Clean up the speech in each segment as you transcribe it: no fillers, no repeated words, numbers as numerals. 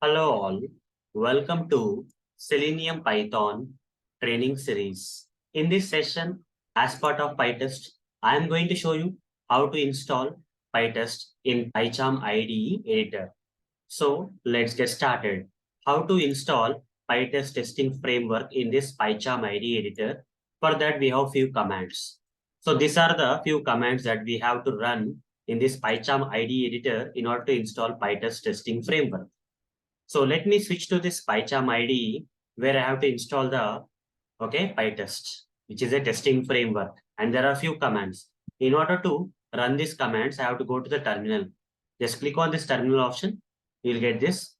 Hello all, welcome to Selenium Python Training Series. In this session, as part of PyTest, I am going to show you how to install PyTest in PyCharm IDE editor. So let's get started. How to install PyTest testing framework in this PyCharm IDE editor? For that, we have few commands. So these are the few commands that we have to run in this PyCharm IDE editor in order to install PyTest testing framework. So let me switch to this PyCharm IDE where I have to install the PyTest, which is a testing framework. And there are a few commands. In order to run these commands, I have to go to the terminal. Just click on this terminal option. You'll get this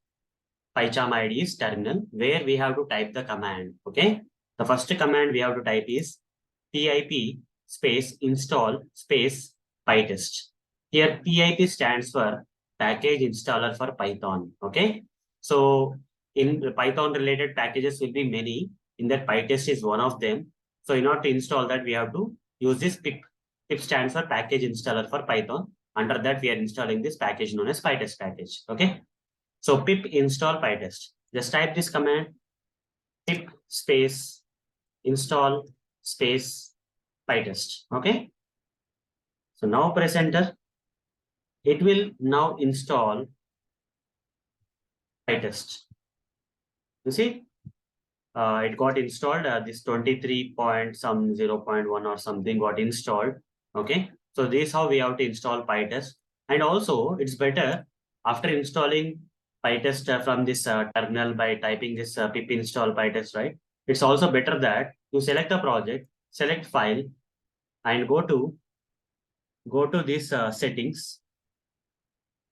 PyCharm IDE's terminal where we have to type the command. Okay. The first command we have to type is pip space install space PyTest. Here pip stands for package installer for Python. Okay. So in Python related packages will be many. In that PyTest is one of them. So in order to install that, we have to use this pip. Pip stands for package installer for Python. Under that, we are installing this package known as PyTest package. Okay. So pip install PyTest. Just type this command pip space install space PyTest. Okay. So now press enter. It will now install PyTest. You see, it got installed. This 23 point some 0.1 or something got installed. Okay. So this is how we have to install PyTest. And also it's better after installing PyTest from this terminal by typing this pip install PyTest, right? It's also better that you select a project, select file and go to this settings.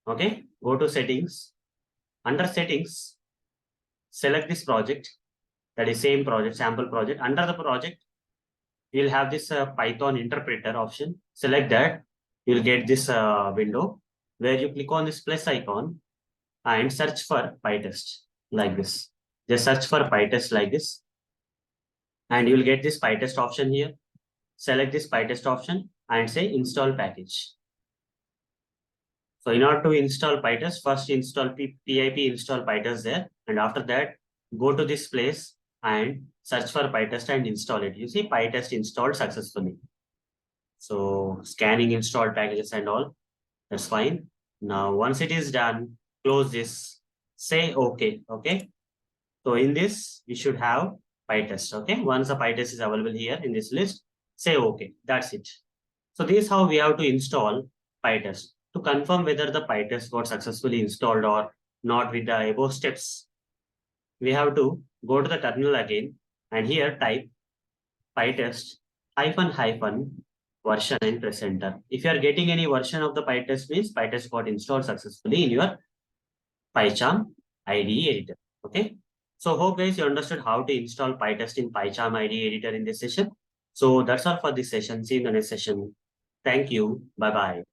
Okay. Go to settings. Under settings, select this project. That is same project, sample project. Under the project, you'll have this Python interpreter option. Select that. You'll get this window where you click on this plus icon and search for PyTest like this. Just search for PyTest like this. And you'll get this PyTest option here. Select this PyTest option and say install package. So in order to install PyTest, first install pip install PyTest there. And after that, go to this place and search for PyTest and install it. You see PyTest installed successfully. So scanning installed packages and all, that's fine. Now, once it is done, close this, say okay, okay. So in this, we should have PyTest, okay. Once the PyTest is available here in this list, say okay, that's it. So this is how we have to install PyTest. To confirm whether the PyTest got successfully installed or not with the above steps, we have to go to the terminal again and here type PyTest ---- version and press enter. If you are getting any version of the PyTest means PyTest got installed successfully in your PyCharm IDE editor. Okay. So hope guys you understood how to install PyTest in PyCharm IDE editor in this session. So that's all for this session. See you in the next session. Thank you. Bye bye.